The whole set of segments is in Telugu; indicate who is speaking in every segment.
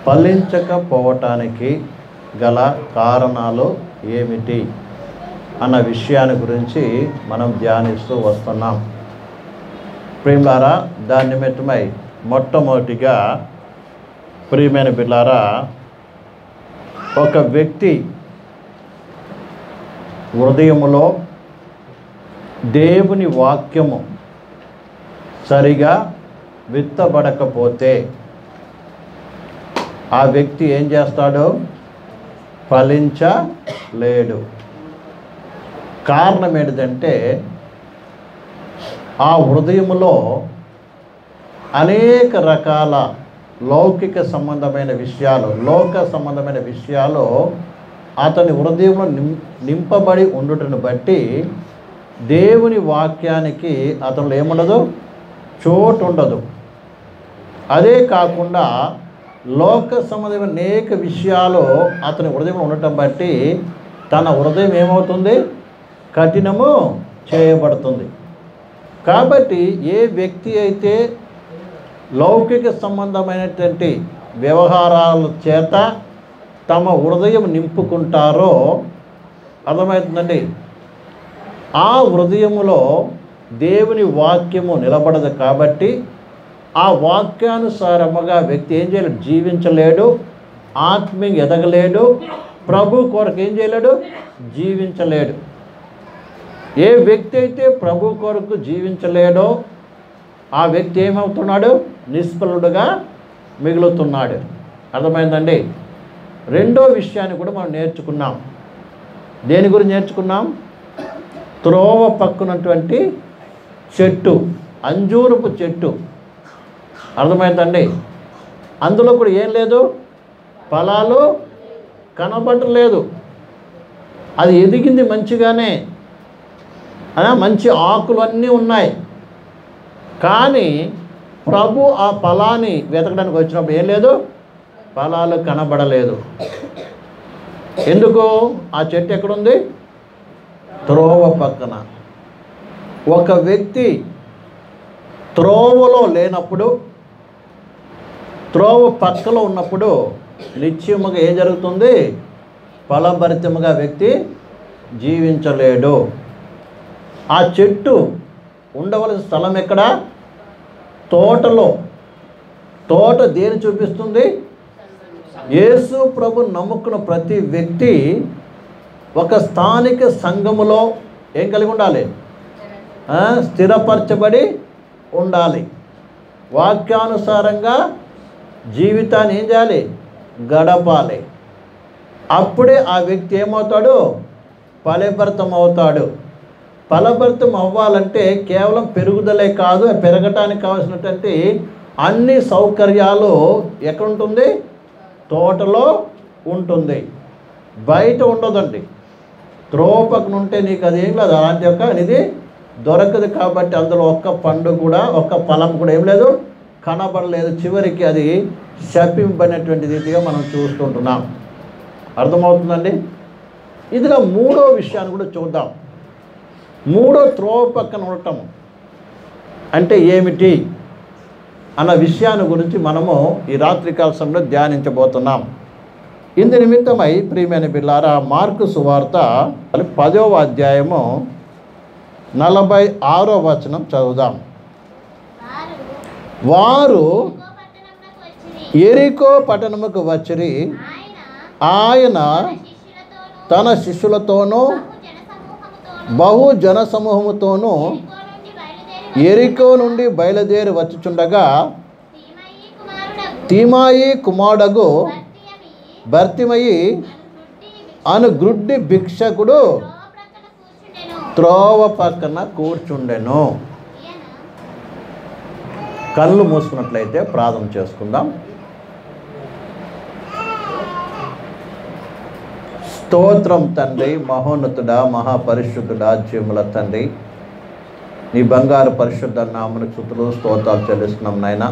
Speaker 1: ఫలించకపోవటానికి గల కారణాలు ఏమిటి అన్న విషయాన్ని గురించి మనం ధ్యానిస్తూ వస్తున్నాం. ప్రియులారా, దాని నిమిత్తమై మొట్టమొదటిగా ప్రియమైన బిడ్డలారా, ఒక వ్యక్తి హృదయములో దేవుని వాక్యము సరిగా విత్తబడకపోతే ఆ వ్యక్తి ఏం చేస్తాడు? ఫలించలేడు. కారణం ఏంటంటే ఆ హృదయములో అనేక రకాల లౌకిక సంబంధమైన విషయాలు, లోక సంబంధమైన విషయాలు అతని హృదయంలో నింపబడి ఉండుటను బట్టి దేవుని వాక్యానికి అతను ఏముండదు? చోటు ఉండదు. అదే కాకుండా లోక సంబంధమైన అనేక విషయాలు అతని హృదయంలో ఉండటం బట్టి తన హృదయం ఏమవుతుంది? కఠినము చేయబడుతుంది. కాబట్టి ఏ వ్యక్తి అయితే లౌకిక సంబంధమైనటువంటి వ్యవహారాల చేత తమ హృదయం నింపుకుంటారో, అర్థమవుతుందండి, ఆ హృదయములో దేవుని వాక్యము నిలబడదు. కాబట్టి ఆ వాక్యానుసారముగా వ్యక్తి ఏం చేయలేడు? జీవించలేడు, ఆత్మీయంగా ఎదగలేడు, ప్రభు కొరకు ఏం చేయలేడు? జీవించలేడు. ఏ వ్యక్తి అయితే ప్రభు కొరకు జీవించలేడో ఆ వ్యక్తి ఏమవుతున్నాడు? నిష్ఫలుడుగా మిగులుతున్నాడు. అర్థమైందండి? రెండో విషయాన్ని కూడా మనం నేర్చుకున్నాం. దేని గురించి నేర్చుకున్నాం? త్రోవ పక్కనటువంటి చెట్టు, అంజూరపు చెట్టు. అర్థమైందండి? అందులో కూడా ఏం లేదు? ఫలాలు కనబడలేదు. అది ఎదిగింది మంచిగానే, మంచి ఆకులు అన్నీ ఉన్నాయి. కానీ ప్రభు ఆ ఫలాన్ని వెతకడానికి వచ్చినప్పుడు ఏం లేదు? ఫలాలు కనబడలేదు. ఎందుకు? ఆ చెట్టు ఎక్కడుంది? త్రోవ పక్కన. ఒక వ్యక్తి త్రోవలో లేనప్పుడు, త్రోవ పక్కలో ఉన్నప్పుడు నిశ్చయముగా ఏం జరుగుతుంది? ఫలభరితముగా వ్యక్తి జీవించలేడు. ఆ చెట్టు ఉండవలసిన స్థలం ఎక్కడ? తోటలో. తోట దేని చూపిస్తుంది? యేసు ప్రభు నమ్ముకున్న ప్రతి వ్యక్తి ఒక స్థానిక సంఘములో ఏం కలిగి ఉండాలి? స్థిరపరచబడి ఉండాలి. వాక్యానుసారంగా జీవితాన్ని ఏం చేయాలి? గడపాలి. అప్పుడే ఆ వ్యక్తి ఏమవుతాడు? ఫలభరితం అవుతాడు. ఫలభరితం అవ్వాలంటే కేవలం పెరుగుదలే కాదు, పెరగటానికి కావాల్సినటువంటి అన్ని సౌకర్యాలు ఎక్కడ ఉంటుంది? తోటలో ఉంటుంది, బయట ఉండదండి. త్రోపకను ఉంటే నీకు అది ఏం లేదు, అలాంటి యొక్క ఇది దొరకదు. కాబట్టి అందులో ఒక్క పండు కూడా, ఒక్క ఫలం కూడా ఏం లేదు, కనబడలేదు. చివరికి అది శపింపబడినటువంటి రీతిగా మనం చూస్తుంటున్నాం. అర్థమవుతుందండి? ఇదిగా మూడో విషయాన్ని కూడా చూద్దాం. మూడో త్రోవ పక్కన ఉండటం అంటే ఏమిటి అన్న విషయాన్ని గురించి మనము ఈ రాత్రికాల సమయంలో ధ్యానించబోతున్నాం. ఇందు నిమిత్తమై ప్రియమైన బిడ్డలారా, మార్కు సువార్త 10వ అధ్యాయము 46వ వచనం చదువుదాం. వారు ఎరికో పట్టణముకు వచ్చిరి. ఆయన తన శిష్యులతోనూ బహు జనసమూహముతోనూ ఎరికో నుండి బయలుదేరి వచ్చుచుండగా తీమాయి కుమారుడగు భర్తిమయి అను గ్రుడ్డి భిక్షకుడు త్రోవ పక్కన కూర్చుండెను. కళ్ళు మూసుకున్నట్లయితే ప్రార్థన చేసుకుందాం. స్తోత్రం తండ్రి, మహోన్నతుడా, మహాపరిశుద్ధుడా, జీవుల తండ్రి, నీ బంగారు పరిశుద్ధ నామమున స్తుతులు స్తోత్రాలు చెల్లిస్తున్నాం నాయన.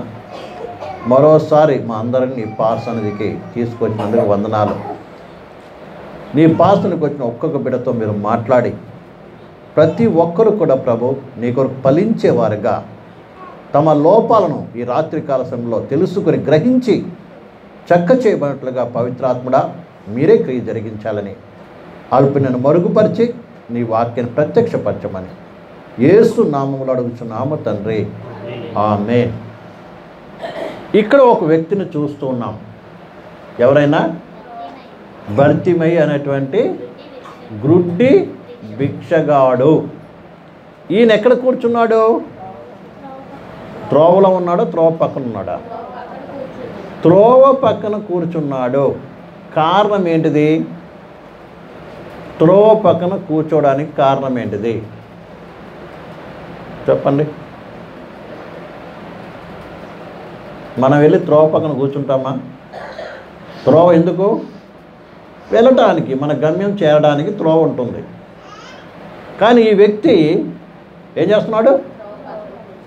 Speaker 1: మరోసారి మా అందరిని నీ పాసన్నిధికి తీసుకొచ్చినందుకు వందనాలు. నీ పాసనకి వచ్చిన ఒక్కొక్క బిడ్డతో మీరు మాట్లాడి ప్రతి ఒక్కరు కూడా ప్రభు నీ కొరకు ఫలించేవారుగా తమ లోపాలను ఈ రాత్రికాల సమయంలో తెలుసుకొని గ్రహించి చక్క చేయబడినట్లుగా పవిత్రాత్ముడా మీరే క్రియ జరిగించాలని అల్పునను మరుగుపరిచి నీ వాక్యాన్ని ప్రత్యక్షపరచమని యేసు నామములో అడుగుచున్నాము తండ్రి, ఆమేన్. ఇక్కడ ఒక వ్యక్తిని చూస్తూ ఉన్నాం. ఎవరైనా? బర్తిమై అనేటువంటి గ్రుడ్డి భిక్షగాడు. ఈయన ఎక్కడ కూర్చున్నాడు? త్రోవలో ఉన్నాడు, త్రోవ పక్కన ఉన్నాడా? త్రోవ పక్కన కూర్చున్నాడు. కారణం ఏంటిది? త్రోవ పక్కన కూర్చోడానికి కారణం ఏంటిది చెప్పండి. మనం వెళ్ళి త్రోవ పక్కన కూర్చుంటామా? త్రోవ ఎందుకు? వెళ్ళటానికి, మన గమ్యం చేరడానికి త్రోవ ఉంటుంది. కానీ ఈ వ్యక్తి ఏం చేస్తున్నాడు?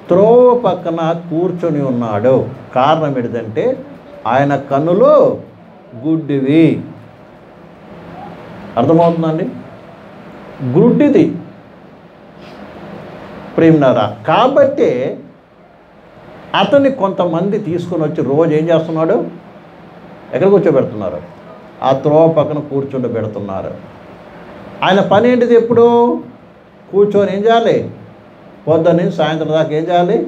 Speaker 1: త్రోవ పక్కన కూర్చొని ఉన్నాడు. కారణం ఏంటంటే ఆయన కన్నులు గుడ్డివి. అర్థమవుతుందండి? గుడ్డిది ప్రేమనారా. కాబట్టి అతన్ని కొంతమంది తీసుకొని వచ్చి రోజు ఏం చేస్తున్నాడు? ఎక్కడ కూర్చోబెడుతున్నారు? ఆ త్రోవ పక్కన కూర్చోబెడుతున్నారు. ఆయన పని ఏంటిది? ఎప్పుడు కూర్చొని ఏం చేయాలి? పొద్దున్న సాయంత్రం దాకా ఏం చేయాలి?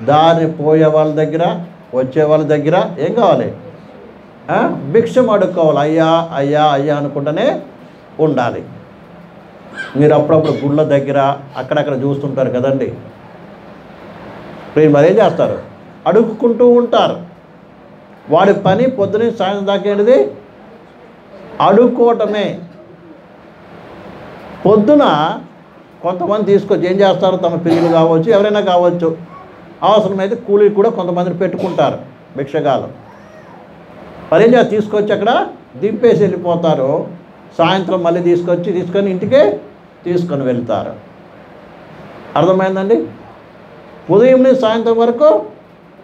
Speaker 1: దారిని పోయే వాళ్ళ దగ్గర, వచ్చే వాళ్ళ దగ్గర ఏం కావాలి? భిక్షం అడుక్కోవాలి. అయ్యా అయ్యా అయ్యా అనుకుంటూనే ఉండాలి. మీరు అప్పుడప్పుడు గుళ్ళ దగ్గర అక్కడక్కడ చూస్తుంటారు కదండి. మరి ఏం చేస్తారు? అడుక్కుంటూ ఉంటారు. వాడి పని పొద్దున సాయంత్రం దాకా ఏంటిది? అడుక్కోవటమే. పొద్దున కొంతమంది తీసుకొచ్చి ఏం చేస్తారు? తమ పిల్లలు కావచ్చు, ఎవరైనా కావచ్చు, అవసరమైతే కూలీ కూడా కొంతమందిని పెట్టుకుంటారు భిక్షగాలు. మరి ఏం చేస్తారు? తీసుకొచ్చి అక్కడ దింపేసి వెళ్ళిపోతారు. సాయంత్రం మళ్ళీ తీసుకొని ఇంటికే తీసుకొని వెళ్తారు. అర్థమైందండి? ఉదయం నుంచి సాయంత్రం వరకు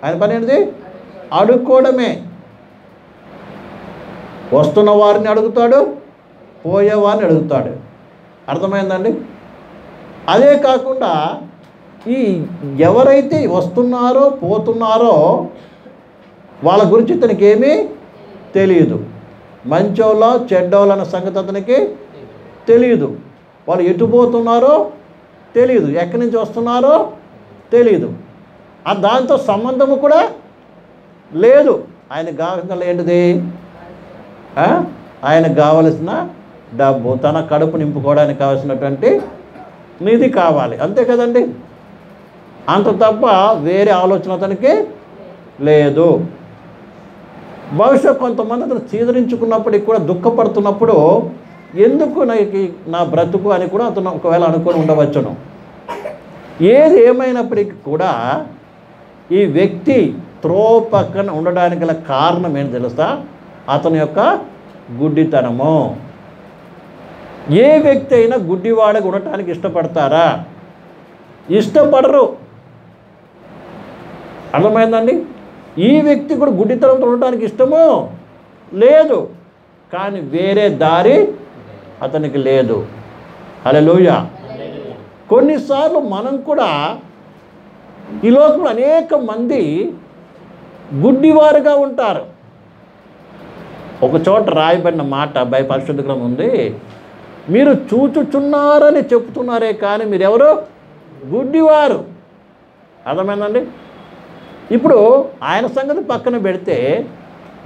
Speaker 1: ఆయన పని ఏంటిది? అడుక్కోవడమే. వస్తున్న వారిని అడుగుతాడు, పోయేవారిని అడుగుతాడు. అర్థమైందండి? అదే కాకుండా ఈ ఎవరైతే వస్తున్నారో పోతున్నారో వాళ్ళ గురించి ఇతనికి ఏమీ తెలియదు. మంచోళ్ళ చెడ్డోళ్ళ అన్న సంగతి అతనికి తెలియదు. వాళ్ళు ఎటు పోతున్నారో తెలియదు, ఎక్కడి నుంచి వస్తున్నారో తెలియదు. దాంతో సంబంధము కూడా లేదు. ఆయనకు కావాల్సిన ఏంటిది? ఆయనకు కావలసిన డబ్బు, తన కడుపు నింపుకోవడానికి కావాల్సినటువంటి నిధి కావాలి. అంతే కదండి. అంత తప్ప వేరే ఆలోచన అతనికి లేదు. బహుశా కొంతమంది అతను చీదరించుకున్నప్పటికి కూడా దుఃఖపడుతున్నప్పుడు ఎందుకు నా బ్రతుకు అని కూడా అతను ఒకవేళ అనుకొని ఉండవచ్చును. ఏది ఏమైనప్పటికీ కూడా ఈ వ్యక్తి త్రోవ పక్కన ఉండడానికి గల కారణం ఏంటి తెలుసా? అతని యొక్క గుడ్డితనము. ఏ వ్యక్తి అయినా గుడ్డివాడగా ఉండటానికి ఇష్టపడతారా? ఇష్టపడరు. అర్థమైందండి? ఈ వ్యక్తి కూడా గుడ్డితనంతో ఉండటానికి ఇష్టము లేదు. కానీ వేరే దారి అతనికి లేదు. హల్లెలూయా. కొన్నిసార్లు మనం కూడా ఈ లోకంలో అనేక మంది గుడ్డివారుగా ఉంటారు. ఒక చోట రాయబడిన మాట పరిశుద్ధ గ్రంథం ఉంది. మీరు చూచుచున్నారని చెప్తున్నారే కానీ మీరెవరు? గుడ్డివారు. అర్థమైందండి? ఇప్పుడు ఆయన సంగతి పక్కన పెడితే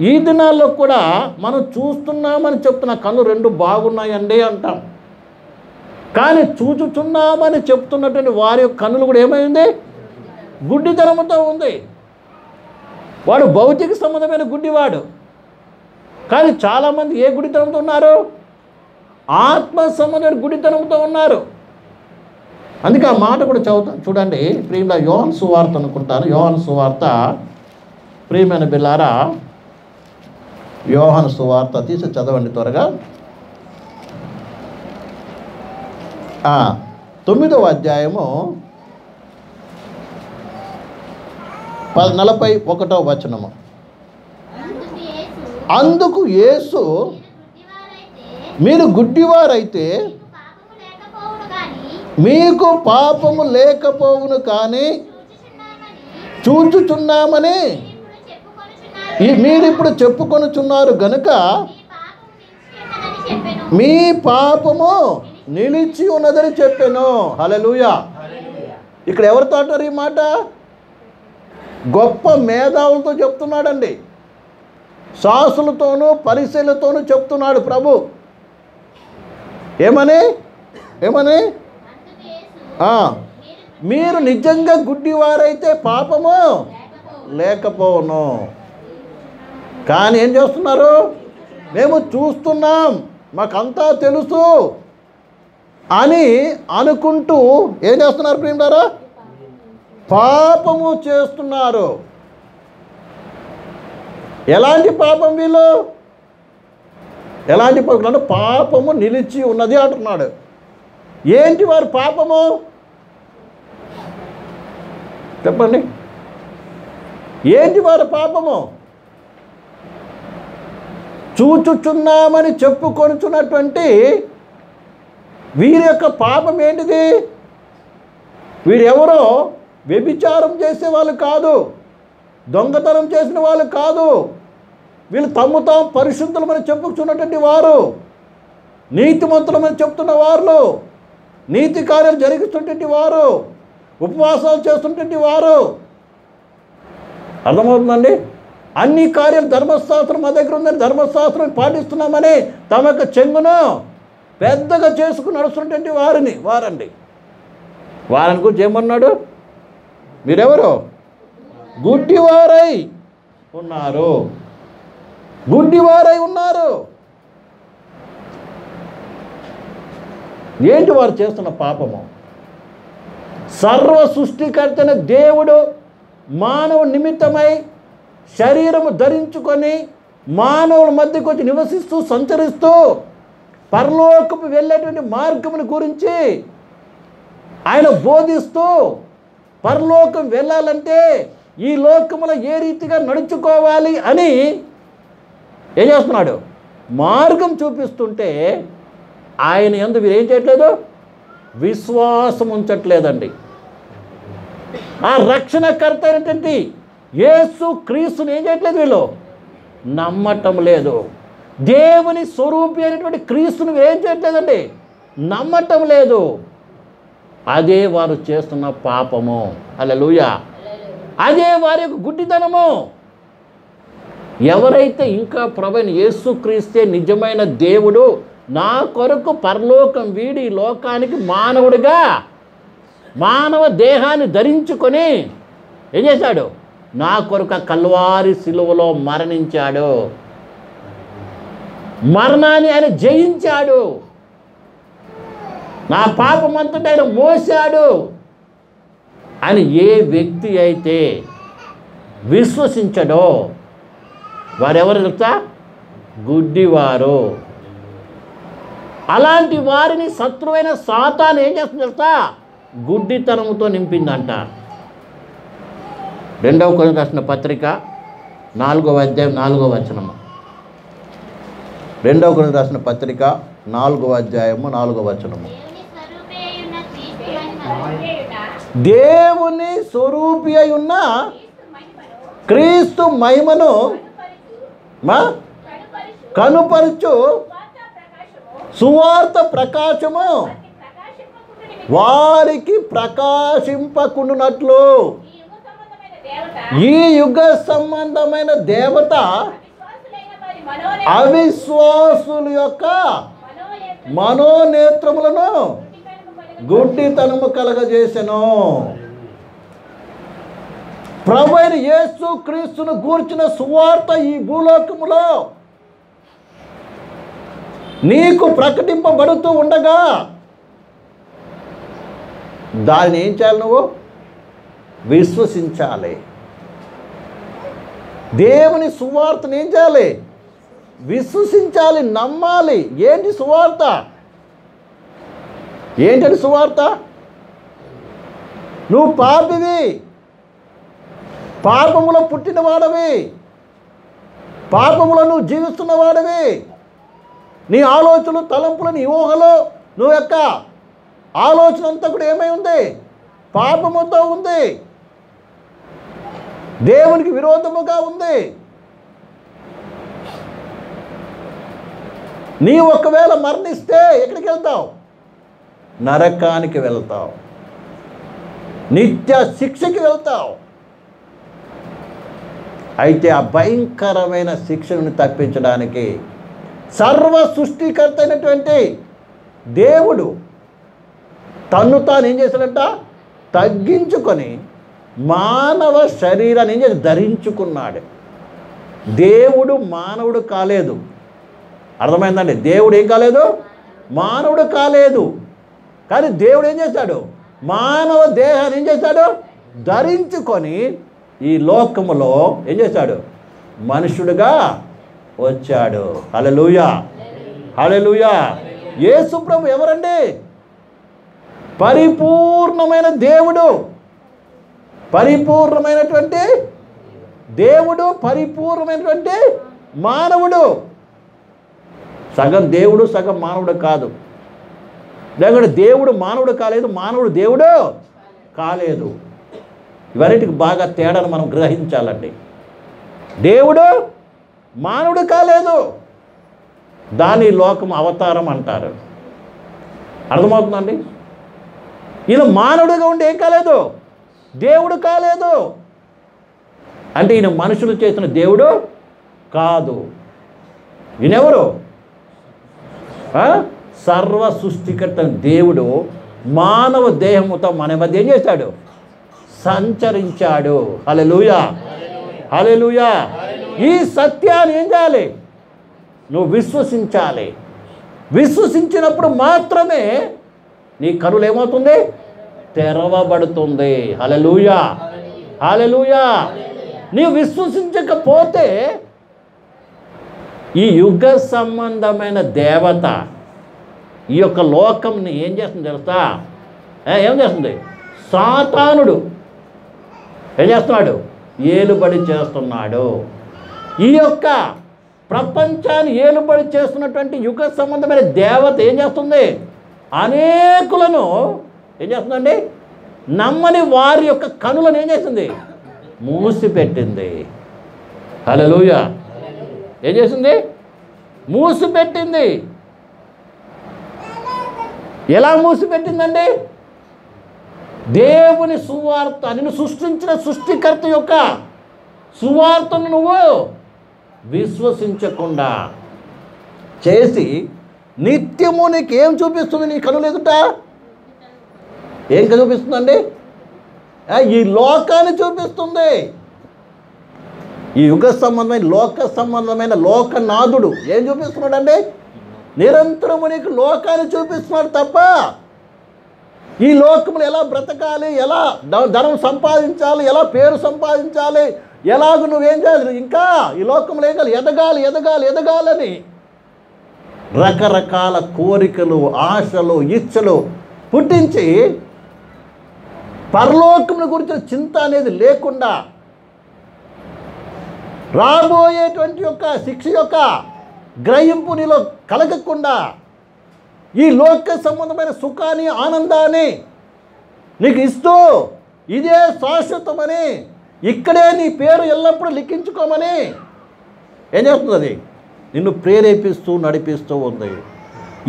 Speaker 1: ఈ దినాల్లో కూడా మనం చూస్తున్నామని చెప్తున్న కళ్ళు రెండు బాగున్నాయండి అంటాం. కానీ చూచుచున్నామని చెప్తున్నటువంటి వారి యొక్క కన్నులు కూడా ఏమైంది? గుడ్డితనముతో ఉంది. వాడు భౌతిక సంబంధమైన గుడ్డివాడు. కానీ చాలామంది ఏ గుడితనంతో ఉన్నారు? ఆత్మ సంబంధమైన గుడితనంతో ఉన్నారు. అందుకే ఆ మాట కూడా చూడండి. ప్రియమైన యోహాను సువార్త అనుకుంటాను. యోహాను సువార్త, ప్రియమైన బిల్లారా, యోహాను సువార్త తీసి చదవండి త్వరగా. 9వ అధ్యాయము 41వ వచనము. అందుకు యేసు, మీరు గుడ్డివారైతే మీకు పాపము లేకపోవును కానీ చూచుచున్నామని మీరు ఇప్పుడు చెప్పుకొనుచున్నారు గనుక మీ పాపము నిలిచి ఉన్నదని చెప్పాను. హల్లెలూయా. ఇక్కడ ఎవరితో అంటారు ఈ మాట? గొప్ప మేధావులతో చెప్తున్నాడండి. శాస్త్రులతోనూ పరిశీలతోనూ చెప్తున్నాడు ప్రభు. ఏమని మీరు నిజంగా గుడ్డివారైతే పాపము లేకపోను. కానీ ఏం చేస్తున్నారు? మేము చూస్తున్నాం, మాకంతా తెలుసు అని అనుకుంటూ ఏం చేస్తున్నారు ప్రియులారా? పాపము చేస్తున్నారు. ఎలాంటి పాపం వీళ్ళు? ఎలాంటి పాపం అంటే పాపము నిలిచి ఉన్నది అంటున్నాడు. ఏంటి వారి పాపము చెప్పండి? ఏంటి వారి పాపము? చూచుచున్నామని చెప్పుకొనుచున్నటువంటి వీరి యొక్క పాపం ఏంటిది? వీరెవరో వ్యభిచారం చేసేవాళ్ళు కాదు, దొంగతనం చేసిన వాళ్ళు కాదు. వీళ్ళు తమ్ము తాము పరిశుద్ధులమని చెప్పుకున్నటువంటి వారు, నీతిమంతులమని చెప్తున్న వారు, నీతి కార్యాలు జరిగిస్తున్నటువంటి వారు, ఉపవాసాలు చేస్తున్నటువంటి వారు. అర్థమవుతుందండి? అన్ని కార్యాలు ధర్మశాస్త్రం మా దగ్గర ఉందని ధర్మశాస్త్రం పాటిస్తున్నామని తమ యొక్క చెంగును పెద్దగా చేసుకుని నడుస్తున్నటువంటి వారండి. వారిని గురించి ఏమన్నాడు? మీరెవరు? గుడ్డివారై ఉన్నారు. గుడ్డివారై ఉన్నారు. ఏంటి వారు చేస్తున్న పాపము? సర్వ సృష్టికర్తైన దేవుడు మానవ నిమిత్తమై శరీరము ధరించుకొని మానవుల మధ్యకు వచ్చి నివసిస్తూ సంచరిస్తూ పరలోకము వెళ్ళేటువంటి మార్గముని గురించి ఆయన బోధిస్తూ, పరలోకం వెళ్ళాలంటే ఈ లోకములో ఏ రీతిగా నడుచుకోవాలి అని ఏం చేస్తున్నాడు? మార్గం చూపిస్తుంటే ఆయన యందు వీరు ఏం చేయట్లేదు? విశ్వాసం ఉంచట్లేదండి. ఆ రక్షణకర్త అయినటువంటి యేసు క్రీస్తుని ఏం చేయట్లేదు? వీళ్ళు నమ్మటం లేదు. దేవుని స్వరూపి అయినటువంటి క్రీస్తుని ఏం చేయట్లేదండి? నమ్మటం లేదు. అదే వారు చేస్తున్న పాపము. హల్లెలూయా. అదే వారి యొక్క గుడ్డితనము. ఎవరైతే ఇంకా ప్రభువైన యేసుక్రీస్తే నిజమైన దేవుడు, నా కొరకు పరలోకం వీడి లోకానికి మానవుడిగా మానవ దేహాన్ని ధరించుకొని ఏం చేశాడు? నా కొరకు కల్వారి సిలువలో మరణించాడు, మరణాన్ని ఆయన జయించాడు, నా పాపమంతటా ఆయన మోసాడు అని ఏ వ్యక్తి అయితే విశ్వసించడో వారెవరు తెలుసా? గుడ్డివారు. అలాంటి వారిని శత్రువైన సాతాను ఏం చేస్తుంది తెలుసా? గుడ్డితనముతో నింపిందంట. 2వ కొరింథీయులకు రాసిన పత్రిక 4వ అధ్యాయం 4వ వచనము. 2వ కొరింథీయులకు రాసిన పత్రిక 4వ అధ్యాయము 4వ వచనము. దేవుని స్వరూపి అయి ఉన్న క్రీస్తు మహిమను కనుపరుచు సువార్త ప్రకాశము వారికి ప్రకాశింపకుండునట్లు ఈ యుగ సంబంధమైన దేవత అవిశ్వాసుల యొక్క మనోనేత్రములను గుడ్డితనము కలగజేసెను. ప్రభువైన యేసు క్రీస్తును గూర్చిన సువార్త ఈ భూలోకములో నీకు ప్రకటింపబడుతూ ఉండగా దాన్ని ఏం చేయాలి? నువ్వు విశ్వసించాలి. దేవుని సువార్తను ఏం చేయాలి? విశ్వసించాలి, నమ్మాలి. ఏంటి సువార్త? ఏంటని సువార్త? నువ్వు పాపివి, పాపములో పుట్టినవాడవి, పాపములో నువ్వు జీవిస్తున్నవాడవి, నీ ఆలోచనలు, తలంపులు, నీ ఊహలో నువ్వు యొక్క ఆలోచన అంతా కూడా ఏమై ఉంది? పాపముతో ఉంది, దేవునికి విరోధముగా ఉంది. నీ ఒకవేళ మరణిస్తే ఎక్కడికి వెళ్తావు? నరకానికి వెళ్తావు, నిత్య శిక్షకి వెళ్తావు. అయితే ఆ భయంకరమైన శిక్షను తప్పించడానికి సర్వ సృష్టికర్త అయినటువంటి దేవుడు తన్ను తాను ఏం చేశాడంట? తగ్గించుకొని మానవ శరీరాన్ని ఏం చేసి ధరించుకున్నాడు. దేవుడు మానవుడు కాలేదు. అర్థమైందండి? దేవుడు ఏం కాలేదు? మానవుడు కాలేదు. కానీ దేవుడు ఏం చేశాడు? మానవ దేహాన్ని ఏం చేశాడు? ధరించుకొని ఈ లోకములో ఏం చేశాడు? మనుషుడుగా వచ్చాడు. హల్లెలూయా, హల్లెలూయా. యేసు ప్రభు ఎవరండి? పరిపూర్ణమైన దేవుడు, పరిపూర్ణమైనటువంటి దేవుడు, పరిపూర్ణమైనటువంటి మానవుడు. సగం దేవుడు సగం మానవుడు కాదు. లేకుంటే దేవుడు మానవుడు కాలేదు, మానవుడు దేవుడు కాలేదు. ఇవన్నిటికి బాగా తేడాను మనం గ్రహించాలండి. దేవుడు మానవుడు కాలేదు, దాని లోకం అవతారం అంటారు. అర్థమవుతుందండి? ఈయన మానవుడిగా ఉండి ఏం కాలేదు? దేవుడు కాలేదు. అంటే ఈయన మనుషులు చేసిన దేవుడు కాదు. ఈయనెవరు? సర్వ సృష్టికర్త దేవుడు మానవ దేహముతో మన మధ్య ఏం చేశాడు? సంచరించాడు. హల్లెలూయా, హల్లెలూయా. ఈ సత్యాన్ని ఏం చేయాలి? నువ్వు విశ్వసించాలి. విశ్వసించినప్పుడు మాత్రమే నీ కనులు ఏమవుతుంది? తెరవబడుతుంది. హల్లెలూయా, హల్లెలూయా. నీవు విశ్వసించకపోతే ఈ యుగ సంబంధమైన దేవత ఈ యొక్క లోకంని ఏం చేస్తుంది తెలుసా? ఏం చేస్తుంది? సాతానుడు ఏం చేస్తున్నాడు? ఏలుబడి చేస్తున్నాడు. ఈ యొక్క ప్రపంచాన్ని ఏలుబడి చేస్తున్నటువంటి యుగ సంబంధమైన దేవత ఏం చేస్తుంది? అనేకులను ఏం చేస్తుందండి? నమ్మని వారి యొక్క కనులను ఏం చేస్తుంది? మూసిపెట్టింది. హల్లెలూయా. ఏం చేసింది? మూసిపెట్టింది. ఎలా మూసిపెట్టిందండి? దేవుని సువార్త, నిన్ను సృష్టించిన సృష్టికర్త యొక్క సువార్తను నువ్వు విశ్వసించకుండా చేసి నిత్యము నీకు ఏం చూపిస్తుంది? నీ కనులు ఎదుట ఏం చూపిస్తుందండి? ఈ లోకాన్ని చూపిస్తుంది. ఈ యుగ సంబంధమైన లోక సంబంధమైన లోకనాథుడు ఏం చూపిస్తున్నాడండి? నిరంతరము నీకు లోకాన్ని చూపిస్తున్నాడు తప్ప ఈ లోకములు ఎలా బ్రతకాలి, ఎలా ధనం సంపాదించాలి, ఎలా పేరు సంపాదించాలి, ఎలాగ నువ్వేం చేయాలి, ఇంకా ఈ లోకంలో ఏం కాదు, ఎదగాలి ఎదగాలి ఎదగాలని రకరకాల కోరికలు, ఆశలు, ఇచ్చలు పుట్టించి పరలోకముల గురించిన చింత అనేది లేకుండా రాబోయేటువంటి యొక్క శిక్ష యొక్క గ్రహింపు నీలో కలగకుండా ఈ లోక సంబంధమైన సుఖాన్ని, ఆనందాన్ని నీకు ఇస్తూ ఇదే శాశ్వతమని, ఇక్కడే నీ పేరు ఎల్లప్పుడూ లిఖించుకోమని ఏం చేస్తుంది? అది నిన్ను ప్రేరేపిస్తూ నడిపిస్తూ ఉంది.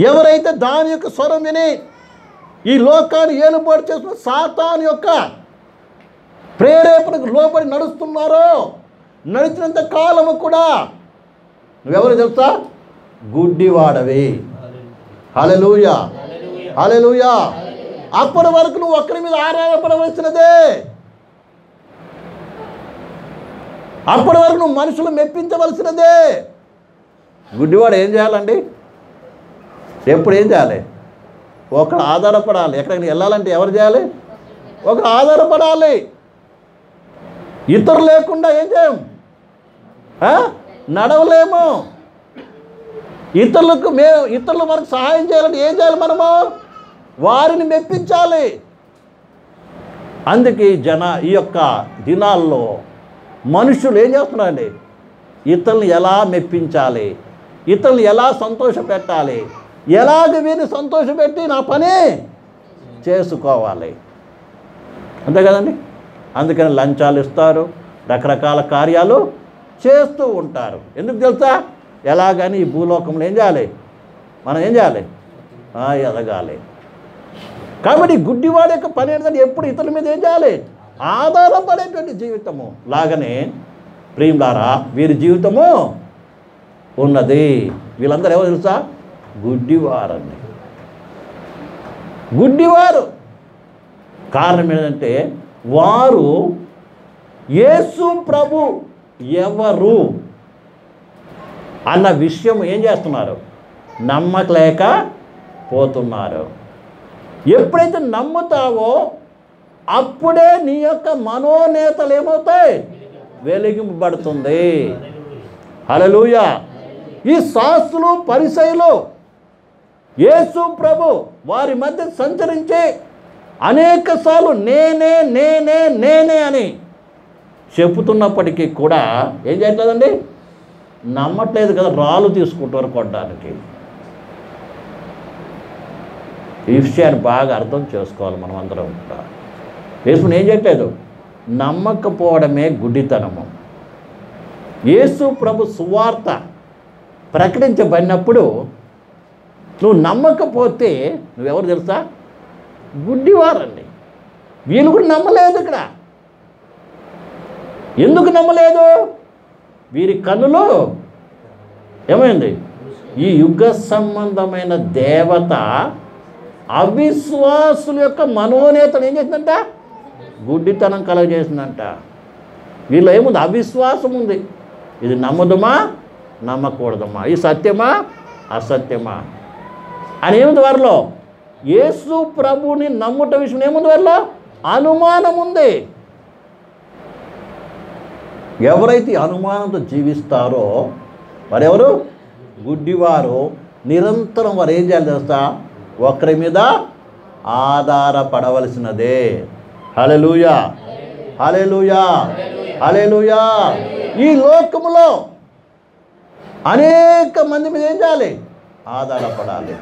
Speaker 1: ఎవరైతే దాని యొక్క స్వరం విని ఈ లోకాన్ని ఏలుబడి చేస్తున్న సాతాను యొక్క ప్రేరేపణకు లోబడి నడుస్తున్నారో, నడిచినంత కాలము కూడా నువ్వెవరు తెలుసా? గుడ్డివాడవి. హల్లెలూయా, హల్లెలూయా. అప్పటి వరకు నువ్వు ఒక్కరి మీద ఆధారపడవలసినదే. అప్పటి వరకు నువ్వు మనుషులు మెప్పించవలసినదే. గుడ్డివాడు ఏం చేయాలండి? ఎప్పుడు ఏం చేయాలి? ఒకరు ఆధారపడాలి. ఎక్కడికి వెళ్ళాలంటే ఎవరు చేయాలి? ఒకరు ఆధారపడాలి. ఇతరులు లేకుండా ఏం చేయం? నడవలేము. ఇతరులు మనకు సహాయం చేయాలంటే ఏం చేయాలి? మనము వారిని మెప్పించాలి. అందుకే ఈ యొక్క దినాల్లో మనుషులు ఏం చేస్తున్నారండి? ఇతరులను ఎలా మెప్పించాలి, ఇతరులను ఎలా సంతోషపెట్టాలి, ఎలాగ వీరిని సంతోషపెట్టి నా పని చేసుకోవాలి. అంతే కదండి. అందుకని లంచాలు ఇస్తారు, రకరకాల కార్యాలు చేస్తూ ఉంటారు. ఎందుకు తెలుసా? ఎలాగని ఈ భూలోకంలో ఏం చేయాలి? మనం ఏం చేయాలి? ఎదగాలి. కాబట్టి గుడ్డివాడి యొక్క పని ఏంటంటే ఎప్పుడు ఇతరుల మీద ఏం చేయాలి? ఆధారపడేటువంటి జీవితము లాగానే ప్రియులారా వీరి జీవితము ఉన్నది. వీళ్ళందరూ ఎవరు తెలుసా? గుడ్డివారండి. గుడ్డివారు. కారణం ఏంటంటే వారు యేసు ప్రభు ఎవరు అన్న విషయం ఏం చేస్తున్నారు? నమ్మకలేక పోతున్నారు. ఎప్పుడైతే నమ్ముతావో అప్పుడే నీ యొక్క మనోనేతలు ఏమవుతాయి? వెలిగింపబడుతుంది. హల్లెలూయా. ఈ శాస్త్రులు పరిసయ్యులు యేసు ప్రభు వారి మధ్య సంచరించి అనేక సార్లు నేనే నేనే నేనే అని చెబుతున్నప్పటికీ కూడా ఏం చేయట్లేదండి? నమ్మట్లేదు కదా, రాళ్ళు తీసుకుంటారు కొట్టడానికి. ఈ విషయాన్ని బాగా అర్థం చేసుకోవాలి మనం అందరం కూడా. యేసుని ఏం చేయట్లేదు? నమ్మకపోవడమే గుడ్డితనము. యేసు ప్రభు సువార్త ప్రకటించబడినప్పుడు నువ్వు నమ్మకపోతే నువ్వెవరు తెలుసా? గుడ్డివారండి. వీళ్ళు కూడా నమ్మలేదు. ఇక్కడ ఎందుకు నమ్మలేదు? వీరి కన్నులు ఏమైంది? ఈ యుగ సంబంధమైన దేవత అవిశ్వాసుల యొక్క మనోనేతను ఏం చేసిందంట? గుడ్డితనం కలగజేసిందంట. వీళ్ళు ఏముంది? అవిశ్వాసం ఉంది. ఇది నమ్ముదమా నమ్మకూడదమ్మా, ఈ సత్యమా అసత్యమా అని ఏముంది వారిలో? యేసు ప్రభుని నమ్ముట విషయం ఏముంది వారిలో? అనుమానం ఉంది. ఎవరైతే అనుమానంతో జీవిస్తారో వారెవరు? గుడ్డివారు. నిరంతరం వారు ఏం చేయాలి తెలుసా? ఒకరి మీద ఆధారపడవలసినదే. హల్లెలూయా, హల్లెలూయా, హల్లెలూయా. ఈ లోకములో అనేక మంది మీద ఏం చేయాలి? ఆధారపడాలి.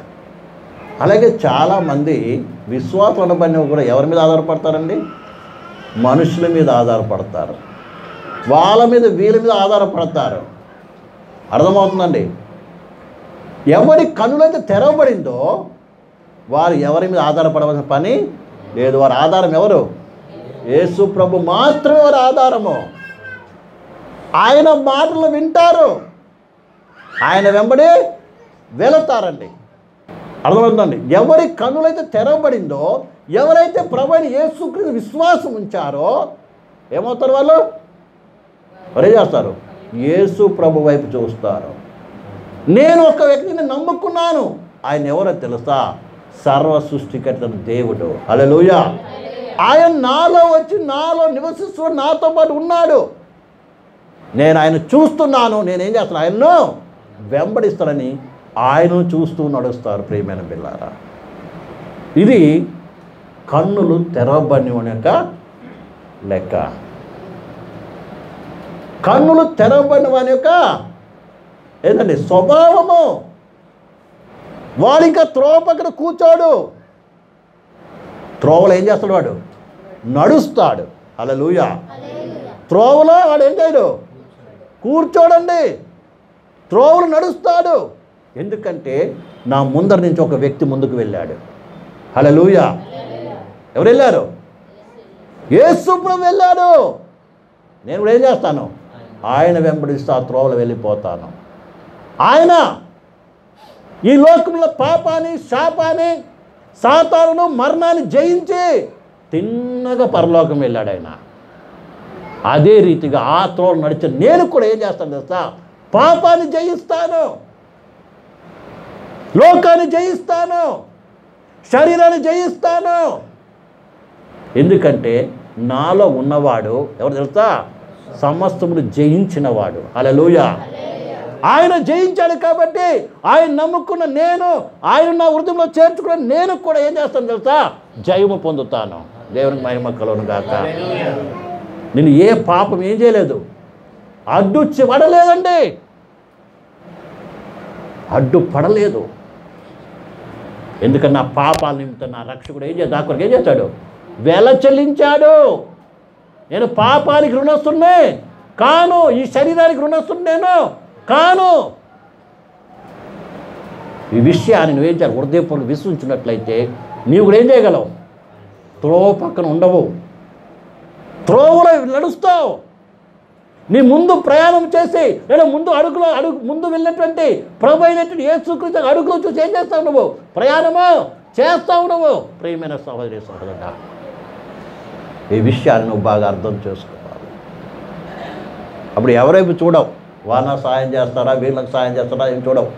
Speaker 1: అలాగే చాలామంది విశ్వాసం అనబడినవి కూడా ఎవరి మీద ఆధారపడతారండి? మనుషుల మీద ఆధారపడతారు. వాళ్ళ మీద వీళ్ళ మీద ఆధారపడతారు. అర్థమవుతుందండి? ఎవరి కన్నులైతే తెరవబడిందో వారు ఎవరి మీద ఆధారపడవలసిన పని లేదు. వారి ఆధారం ఎవరు? యేసు ప్రభు మాత్రమే వారి ఆధారము. ఆయన మాటలు వింటారు, ఆయన వెంబడి వెళతారండి. అర్థమవుతుందండి? ఎవరి కన్నులైతే తెరవబడిందో, ఎవరైతే ప్రభువైన యేసుక్రీస్తు విశ్వాసం ఉంచారో ఏమవుతారు? వాళ్ళు ఏం చేస్తారు? యేసు ప్రభు వైపు చూస్తారు. నేను ఒక వ్యక్తిని నమ్ముకున్నాను. ఆయన ఎవరో తెలుసా? సర్వ సృష్టికర్త దేవుడు. హల్లెలూయా. ఆయన నాలో వచ్చి నాలో నివసిస్తూ నాతో పాటు ఉన్నాడు. నేను ఆయన చూస్తున్నాను. నేనేం చేస్తాను? ఆయన్ను వెంబడిస్తానని ఆయనను చూస్తూ నడుస్తారు. ప్రియమైన బిడ్డలారా, ఇది కన్నులు తెరవబడిన యొక్క లెక్క. కన్నులు తెరవబడిన వాని యొక్క ఏంటండి? స్వభావము. వాడు ఇంకా త్రోవ పక్కన కూర్చోడు. త్రోవలో ఏం చేస్తాడు? వాడు నడుస్తాడు. హల్లెలూయా. త్రోవలో వాడు ఏం చేయడు? కూర్చోడండి. త్రోవలు నడుస్తాడు. ఎందుకంటే నా ముందర నుంచి ఒక వ్యక్తి ముందుకు వెళ్ళాడు. హల్లెలూయా. ఎవరు వెళ్ళారు? యేసు ప్రభు వెళ్ళాడు. నేను కూడా ఏం చేస్తాను? ఆయన వెంబడిస్తూ ఆ త్రోవలు వెళ్ళిపోతాను. ఆయన ఈ లోకంలో పాపాన్ని, శాపాన్ని, సాతానును, మరణాన్ని జయించి తిన్నగా పరలోకం వెళ్ళాడు ఆయన. అదే రీతిగా ఆ త్రోవ నడిచిన నేను కూడా ఏం చేస్తాను తెలుసా? పాపాన్ని జయిస్తాను, లోకాన్ని జయిస్తాను, శరీరాన్ని జయిస్తాను. ఎందుకంటే నాలో ఉన్నవాడు ఎవరు తెలుసా? సమస్తమును జయించినవాడు. హల్లెలూయా. ఆయన జయించాడు కాబట్టి ఆయన నమ్ముకున్న నేను, ఆయన నా హృదయంలో చేర్చుకున్న నేను కూడా ఏం చేస్తాను తెలుసా? జయము పొందుతాను. దేవునికి మహిమ కలుగును గాక. నేను ఏ పాపం ఏం చేయలేదు, అడ్డు పడలేదండి, అడ్డుపడలేదు. ఎందుకని నా పాపాల నిమిత్తం నా రక్షకుడు ఏం చేస్తాడు? దానికి ఏం చేస్తాడు? వెల చెల్లించాడు. నేను పాపానికి రుణస్తున్నే కాను, ఈ శరీరానికి రుణస్తున్నేను కాను. ఈ విషయాన్ని నువ్వేం చేయాలి? హృదయపూర్వకంగా విశ్వసించినట్లయితే నీవు కూడా ఏం చేయగలవు? త్రోవ పక్కన ఉండవు, త్రోవలో నడుస్తావు. నీ ముందు ప్రయాణం చేసి లేదా ముందు ముందు వెళ్ళినటువంటి ప్రభు అయినటువంటి యేసుక్రీస్తు అడుగులో చూసి ఏం చేస్తావు? నువ్వు ప్రయాణము చేస్తావు. నువ్వు ప్రియమైన సహోదరి సహోదరుడా, ఈ విషయాన్ని నువ్వు బాగా అర్థం చేసుకోవాలి. అప్పుడు ఎవరైపు చూడవు, వాళ్ళ సాయం చేస్తారా, వీళ్ళకి సాయం చేస్తారా ఏం చూడవు.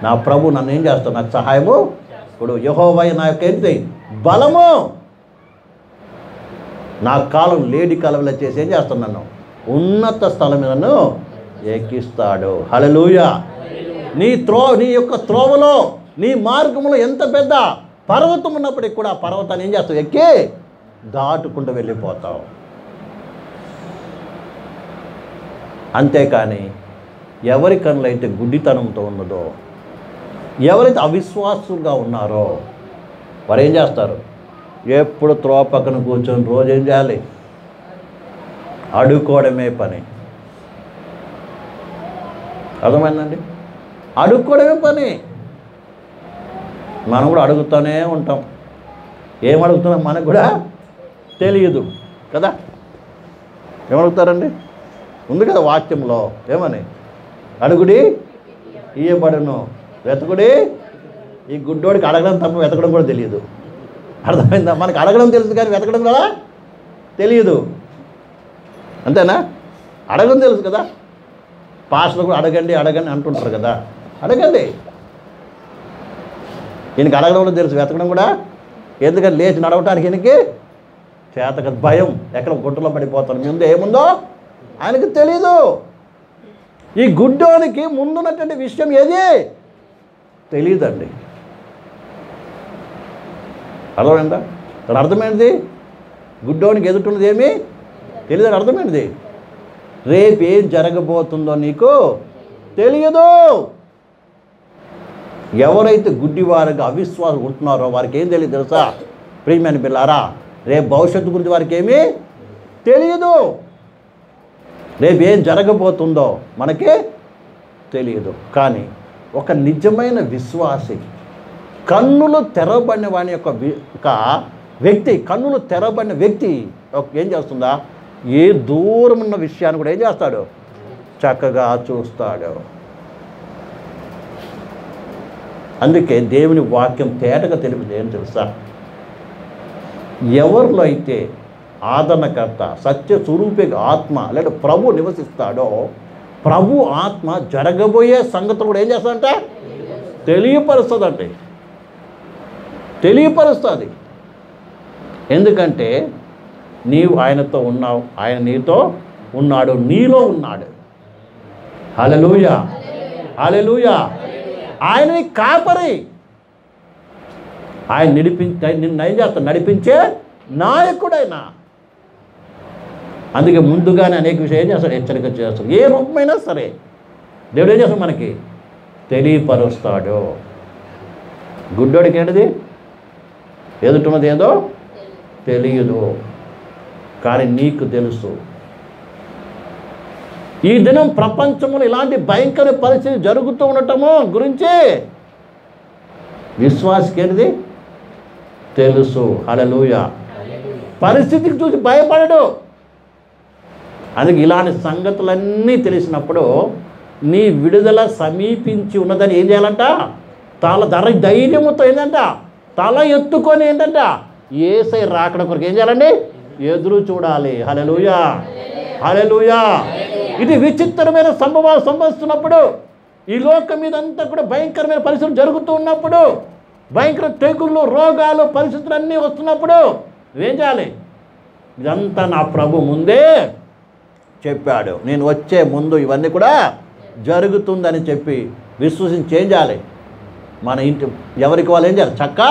Speaker 1: నా ప్రభు నన్ను ఏం చేస్తాడు? నాకు సహాయము. ఇప్పుడు యెహోవా నా యొక్క ఏంటి? బలము. నా కాలం లేడి కాలంలో చేసి ఏం చేస్తాను? నన్ను ఉన్నత స్థలం మీదను ఎక్కిస్తాడు. హల్లెలూయా. నీ యొక్క త్రోవలో, నీ మార్గంలో ఎంత పెద్ద పర్వతం ఉన్నప్పటికీ కూడా ఆ పర్వతాన్ని ఏం చేస్తావు? ఎక్కి దాటుకుంటూ వెళ్ళిపోతావు. అంతేకాని ఎవరి కనులైతే గుడ్డితనంతో ఉన్నదో, ఎవరైతే అవిశ్వాసులుగా ఉన్నారో వారు ఏం చేస్తారు? ఎప్పుడు త్రోవ పక్కన కూర్చొని రోజు ఏం చేయాలి? అడుక్కోవడమే పని. అర్థమైందండి? అడుక్కోవడమే పని. మనం కూడా అడుగుతూనే ఉంటాం. ఏం అడుగుతున్నాం మనకు కూడా తెలియదు కదా. ఏమడుగుతారండి? ఉంది కదా వాక్యంలో, ఏమని? అడుగుడి ఇయ్యబడును, వెతకుడి. ఈ గుడ్డోడికి అడగడం తప్ప వెతకడం కూడా తెలియదు. అర్థమైందా? మనకు అడగడం తెలుసు కానీ వెతకడం కూడా తెలియదు. అంతేనా? అడగడం తెలుసు కదా. పాస్టర్లు కూడా అడగండి అడగండి అంటుంటారు కదా. అడగండి. ఈయనకి అడగడం కూడా తెలుసు, వెతకడం కూడా. ఎందుకని? లేచి నడవటానికి ఈయనకి చేతక భయం. ఎక్కడ గుట్టలో పడిపోతాను, ముందు ఏముందో ఆయనకి తెలీదు. ఈ గుడ్డోనికి ముందున్నటువంటి విషయం ఏది తెలియదండి. అర్థమైందా? దాని అర్థమైనది గుడ్డోనికి ఎదుటిన్నది ఏమీ తెలియదని అర్థమైనది. రేపు ఏం జరగబోతుందో నీకు తెలియదు. ఎవరైతే గుడ్డివారుగా అవిశ్వాసం ఉంటున్నారో వారికి ఏం తెలియదు తెలుసా? ప్రియమైన పిల్లారా, రేపు భవిష్యత్తు గురించి వారికి ఏమీ తెలియదు. రేపు ఏం జరగబోతుందో మనకి తెలియదు. కానీ ఒక నిజమైన విశ్వాసి, కన్నులు తెరవబడిన వాని యొక్క వ్యక్తి, కన్నులు తెరవబడిన వ్యక్తి ఏం చేస్తుందా? ఏ దూరం ఉన్న విషయాన్ని కూడా ఏం చేస్తాడు? చక్కగా చూస్తాడు. అందుకే దేవుని వాక్యం తేటగా తెలిపింది ఏం తెలుసా? ఎవరిలో అయితే ఆదరణకర్త, సత్య స్వరూపి ఆత్మ లేదా ప్రభు నివసిస్తాడో, ప్రభు ఆత్మ జరగబోయే సంగతులు కూడా ఏం చేస్తుందంటే తెలియపరుస్తుందండి. తెలియపరుస్తుంది. ఎందుకంటే నీవు ఆయనతో ఉన్నావు, ఆయన నీతో ఉన్నాడు, నీలో ఉన్నాడు. హల్లెలూయా, హల్లెలూయా. ఆయనని కాపరి, ఆయన నిన్ను ఏం చేస్తాడు? నడిపించే నాయకుడైన. అందుకే ముందుగానే అనేక విషయాలు ఏం చేస్తాడు? హెచ్చరిక చేస్తాడు. ఏ రూపమైనా సరే దేవుడు ఏం చేస్తాడు? మనకి తెలియపరుస్తాడు. గుడ్డోడికి ఏంటిది? ఎదుటిన్నది ఏదో తెలియదు, కానీ నీకు తెలుసు. ఈ దినం ప్రపంచంలో ఇలాంటి భయంకర పరిస్థితి జరుగుతూ ఉండటము గురించి విశ్వాసికి ఏంటిది? తెలుసు. హల్లెలూయా. పరిస్థితికి చూసి భయపడడు. అందుకే ఇలాంటి సంగతులన్నీ తెలిసినప్పుడు నీ విడుదల సమీపించి ఉన్నదని ఏం చేయాలంట? ధైర్యముతో ఏంటంట? తల ఎత్తుకొని ఏంటంట? యేసయ్య రాకడ కొరకు ఏం చేయాలండి? ఎదురు చూడాలి. హల్లెలూయా, హల్లెలూయా. ఇది విచిత్రమైన సంభవాలు సంభవిస్తున్నప్పుడు, ఈ లోకం మీద అంతా కూడా భయంకరమైన పరిస్థితులు జరుగుతూ ఉన్నప్పుడు, భయంకర తెగుళ్ళు, రోగాలు, పరిస్థితులు అన్నీ వస్తున్నప్పుడు నువ్వేం చేయాలి? ఇదంతా నా ప్రభు ముందే చెప్పాడు, నేను వచ్చే ముందు ఇవన్నీ కూడా జరుగుతుందని చెప్పి విశ్వసించి ఏం చేయాలి? మన ఇంటి ఎవరికి వాళ్ళు ఏం చేయాలి? చక్క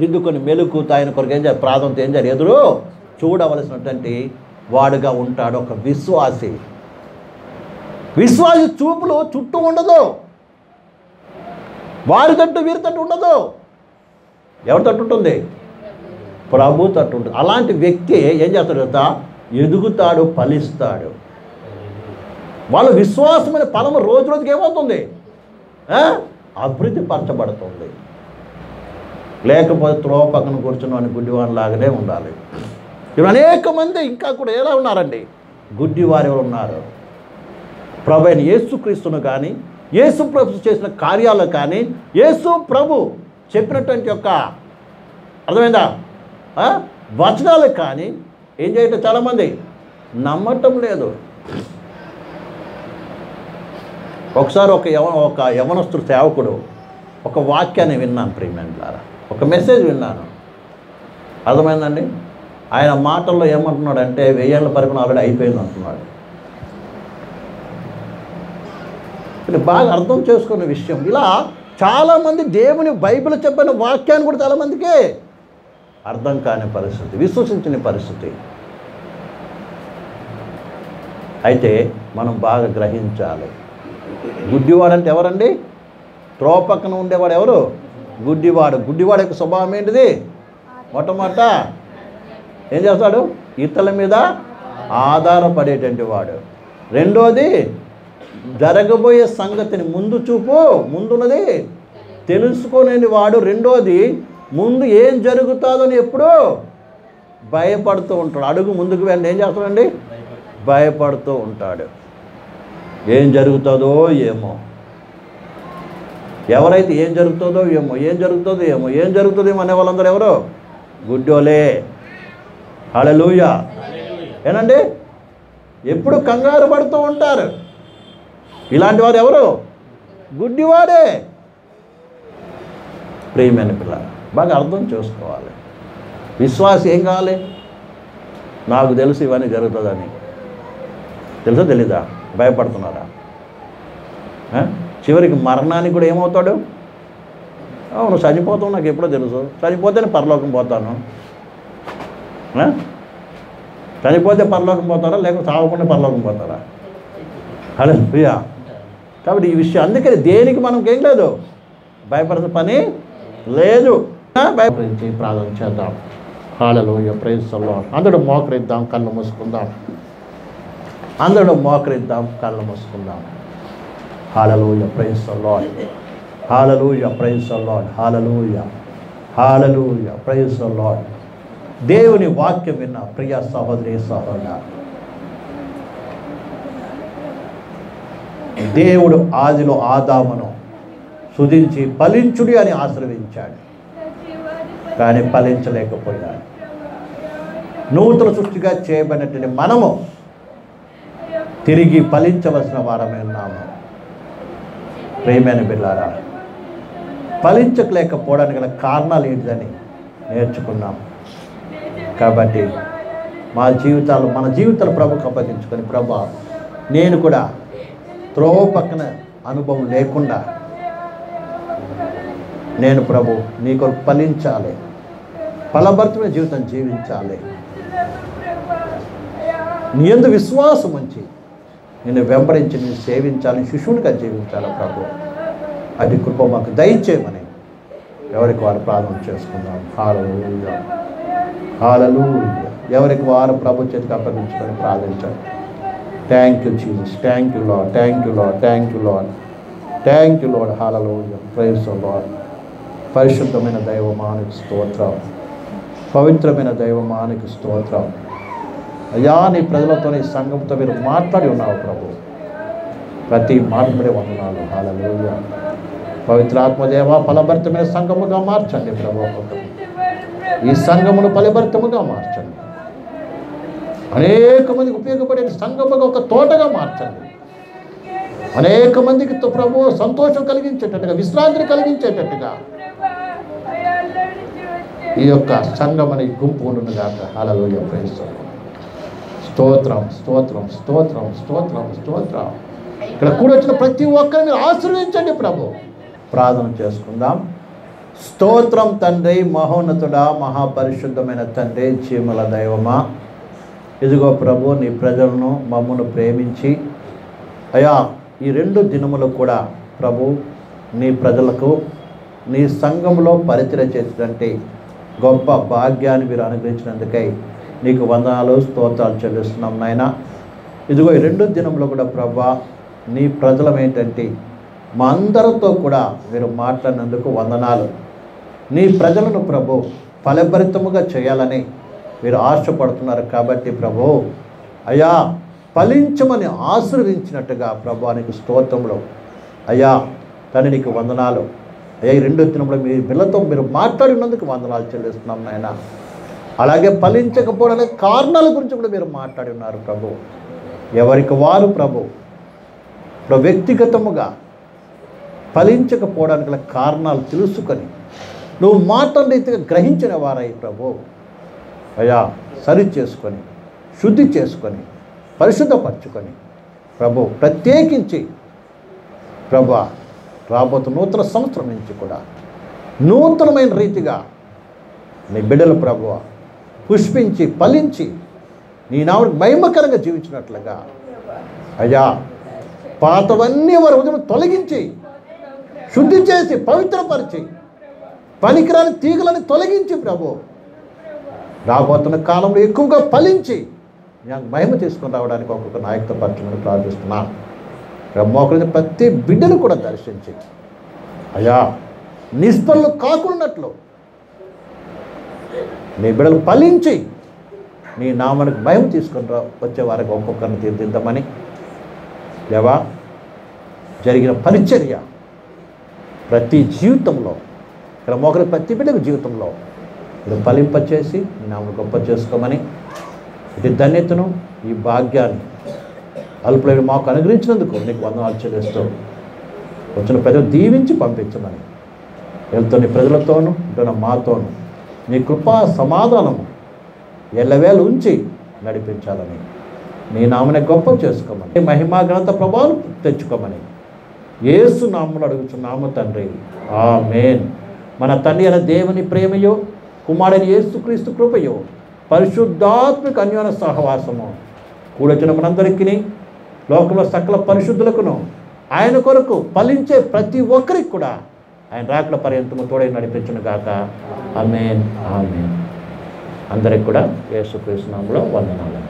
Speaker 1: దిద్దుకొని మెలుకుతా ఆయన కొరకు ఏం చేయాలి? ప్రార్థనతో ఏం చేయాలి? ఎదురు చూడవలసినటువంటి వాడుగా ఉంటాడు ఒక విశ్వాసి. విశ్వాసి చూపులు చుట్టూ ఉండదు, వారి తట్టు వీరి తట్టు ఉండదు. ఎవరి తట్టు ఉంటుంది? ప్రభు తట్టు ఉంటుంది. అలాంటి వ్యక్తి ఏం చేస్తాడు కదా? ఎదుగుతాడు, ఫలిస్తాడు. వాళ్ళ విశ్వాసమైన ఫలము రోజు రోజుకి ఏమవుతుంది? అభివృద్ధి పరచబడుతుంది. లేకపోతే త్రోవ పక్కన కూర్చున్న వాడిని గుడ్డివాడిలాగానే ఉండాలి. ఇప్పుడు అనేక మంది ఇంకా కూడా ఎలా ఉన్నారండి? గుడ్డివారు ఉన్నారు. ప్రభు అయిన యేసుక్రీస్తును కానీ, యేసు ప్రభు చేసిన కార్యాలు కానీ, యేసు ప్రభు చెప్పినటువంటి యొక్క అర్థమైందా వచనాలు కానీ ఏం చేయటం చాలామంది నమ్మటం లేదు. ఒకసారి ఒక యవనస్తుడు సేవకుడు ఒక వాక్యాన్ని విన్నాను ప్రియమైనలారా, ఒక మెసేజ్ విన్నాను. అర్థమైందండి? ఆయన మాటల్లో ఏమంటున్నాడంటే 1000 ఏళ్ల పరిపాలన ఆల్రెడీ అయిపోయింది అంటున్నాడు. ఇది బాగా అర్థం చేసుకున్న విషయం. ఇలా చాలామంది దేవుని బైబిల్ చెప్పిన వాక్యాన్ని కూడా చాలామందికి అర్థం కాని పరిస్థితి, విశ్వసించని పరిస్థితి. అయితే మనం బాగా గ్రహించాలి. గుడ్డివాడు అంటే ఎవరండి? త్రోవ పక్కన ఉండేవాడు ఎవరు? గుడ్డివాడు. గుడ్డివాడు యొక్క స్వభావం ఏంటిది? మొట్టమొదట ఏం చేస్తాడు? ఇతరుల మీద ఆధారపడేటువంటి వాడు. రెండోది జరగబోయే సంగతిని ముందున్నది తెలుసుకోలేని వాడు. రెండోది ముందు ఏం జరుగుతుందని ఎప్పుడూ భయపడుతూ ఉంటాడు. అడుగు ముందుకు వెళ్ళి ఏం చేస్తాడండి? భయపడుతూ ఉంటాడు. ఏం జరుగుతుందో ఏమో. ఎవరైతే ఏం జరుగుతుందో ఏమో అనే వాళ్ళందరూ ఎవరు? గుడ్డోలే. హల్లెలూయా. ఏనండి? ఎప్పుడు కంగారు పడుతూ ఉంటారు. ఇలాంటి వారు ఎవరు? గుడ్డివాడే. ప్రియమైన పిల్లలు బాగా అర్థం చేసుకోవాలి. విశ్వాసం ఏం కావాలి? నాకు తెలుసు ఇవన్నీ జరుగుతుందని. తెలుసా తెలీదా? భయపడుతున్నారా? చివరికి మరణానికి కూడా ఏమవుతాడు? అవును చనిపోతావు, నాకు ఎప్పుడో తెలుసు. చనిపోతేనే పరలోకం పోతాను. చనిపోతే పరలోకం పోతారా, లేకపోతే చావకుండా పరలోకం పోతారా? హల్లెలూయా. కాబట్టి ఈ విషయం అందుకని దేనికి మనకి ఏం లేదు, భయపడే పని లేదు. భయపరించి ప్రార్థన చేద్దాం. హల్లెలూయా. Praise the Lord. అందరూ మోకరిద్దాం, కళ్ళు మూసుకుందాం. హల్లెలూయా. Praise the Lord. Hallelujah. Praise the Lord. Hallelujah. Praise the Lord. దేవుని వాక్యం విన్న ప్రియ సహోదరి సహోదరుడా, దేవుడు ఆదిలో ఆదామును సుధించి ఫలించుడి అని ఆశీర్వదించాడు. కానీ ఫలించలేకపోయాడు. నూతన సృష్టిగా చేయబడినటువంటి మనము తిరిగి ఫలించవలసిన వారమే ఉన్నాము. ప్రియమైన బిడ్డలారా, ఫలించలేకపోవడానికి గల కారణాలు ఏంటిదని నేర్చుకున్నాం. కాబట్టి మన జీవితాలు ప్రభుకు అప్పగించుకొని, ప్రభా నేను కూడా త్రోవ పక్కన అనుభవం లేకుండా నేను ప్రభు నీ కొరకు ఫలించాలి, ఫలభరితమైన జీవితం జీవించాలి, నీ యందు విశ్వాసం ఉంచి నిన్ను వెంబడించి నేను సేవించాలి, శిశువునిగా జీవించాలి. ప్రభు అది కృప మాకు దయచేయమని ఎవరికి వారు ప్రార్థన చేసుకుందాం. హల్లెలూయా. హల్లెలూయా. ఎవరికి వారు ప్రభు చేతికి అప్పగించుకొని ప్రార్థించాలి. Thank you Jesus. Thank you Lord. Hallelujah. Praise the Lord. పరిశుద్ధమైన దైవమానికి స్తోత్రం, పవిత్రమైన దైవమానికి స్తోత్రం. అయ్యా నీ ప్రజలతో నీ సంఘంతో మీరు మాట్లాడి ఉన్నావు ప్రభు. ప్రతి మాటపడే వందనాలు. హల్లెలూయా. పవిత్రాత్మదేవ ఫలభరితమైన సంఘముగా మార్చండి ప్రభు. ఈ సంఘమును ఫలభరితముగా మార్చండి. అనేక మందికి ఉపయోగపడే సంఘముగా ఒక తోటగా మార్చండి. అనేక మందికి ప్రభు సంతోషం కలిగించేటట్టుగా, విశ్రాంతిని కలిగించేటట్టుగా ఈ యొక్క సంఘం అనే గుంపు ఉండుగాక. హల్లెలూయా. Praise the Lord. స్తోత్రం. ఇక్కడ కూడొచ్చిన ప్రతి ఒక్కరిని ఆశీర్వదించండి ప్రభు. ప్రార్థన చేసుకుందాం. స్తోత్రం తండ్రి, మహోన్నతుడా, మహాపరిశుద్ధమైన తండ్రి, జీవముల దైవమా, ఇదిగో ప్రభు నీ ప్రజలను మమ్మను ప్రేమించి అయ్యా ఈ 2 దినములు కూడా ప్రభు నీ ప్రజలకు నీ సంఘంలో పరిచయం చేసినటువంటి గొప్ప భాగ్యాన్ని మీరు అనుగ్రహించినందుకై నీకు వందనాలు, స్తోత్రాలు చెల్లిస్తున్నాం నాయన. ఇదిగో ఈ 2 దినములు కూడా ప్రభా నీ ప్రజలం ఏంటంటే మా అందరితో కూడా మీరు మాట్లాడినందుకు వందనాలు. నీ ప్రజలను ప్రభు ఫలభరితముగా చేయాలని మీరు ఆశపడుతున్నారు కాబట్టి ప్రభు అయ్యా ఫలించమని ఆశీర్వదించినట్టుగా ప్రభానికి స్తోత్రములు. అయ్యా తను నీకు వందనాలు. అయ్యా ఈ 2 దినములు మీ పిల్లతో మీరు మాట్లాడినందుకు వందనాలు చెల్లిస్తున్నాం నాయన. అలాగే ఫలించకపోవడానికి కారణాల గురించి కూడా మీరు మాట్లాడి ఉన్నారు ప్రభు. ఎవరికి వారు ప్రభు వ్యక్తిగతముగా ఫలించకపోవడానికి గల కారణాలు తెలుసుకొని నువ్వు మాటల రీతిగా గ్రహించిన వారై ప్రభు అయ్యా సరి చేసుకొని శుద్ధి చేసుకొని పరిశుద్ధపరచుకొని ప్రభు ప్రత్యేకించి ప్రభు రాబోతున్న నూతన సంవత్సరం నుంచి కూడా నూతనమైన రీతిగా నీ బిడ్డలు ప్రభు పుష్పించి ఫలించి నీ నామమునకు మహిమకరంగా జీవించినట్లుగా అయ్యా పాతవన్నీ వారి హృదయం తొలగించి శుద్ధి చేసి పవిత్రపరిచి పనికిరాని తీగలని తొలగించి ప్రభు రాబోతున్న కాలంలో ఎక్కువగా ఫలించి నాకు మహిమ తీసుకొని రావడానికి ఒక్కొక్క నాయకత్వ పరచమని ప్రార్థిస్తున్నాను. మోకరించిన ప్రతి బిడ్డను కూడా దర్శించి అయ్యా నిష్ఫలం కాకున్నట్లు నీ బిడ్డలు ఫలించి నీ నామానికి మహిమ తీసుకొని వచ్చే వారికి ఒక్కొక్కరిని తీర్చిద్దామని దేవా జరిగిన పరిచర్య ప్రతి జీవితంలో ఇక్కడ మోకరి ప్రతి బిడ్డకు జీవితంలో ఇది ఫలింపచేసి నీ నామను గొప్ప చేసుకోమని ఇది ధన్యతను ఈ భాగ్యాన్ని అల్పులైన మాకు అనుగ్రహించినందుకు నీకు వందనాలు చెల్లిస్తూ వచ్చిన ప్రజలు దీవించి పంపించమని వెళ్తున్న ప్రజలతోనూ ఉంటున్న మాతోనూ నీ కృపా సమాధానము ఎల్లవేళ ఉంచి నడిపించాలని నీ నామని గొప్ప చేసుకోమని మహిమా ఘనత ప్రభావం తెచ్చుకోమని యేసు నామములో అడుగుచున్నాము తండ్రి. ఆమేన్. మన తండ్రి అయిన దేవుని ప్రేమయో కుమారుని యేసుక్రీస్తు కృపయో పరిశుద్ధాత్మక అన్యోన్య సహవాసము కూడొచ్చిన మనందరికీ లోకంలో సకల పరిశుద్ధులకును ఆయన కొరకు ఫలించే ప్రతి ఒక్కరికి కూడా ఆయన రాకడ పర్యంతము తోడై నడిపించును గాక. ఆమేన్. ఆమేన్. అందరికి కూడా యేసుక్రీస్తు నామములో వందనాలు.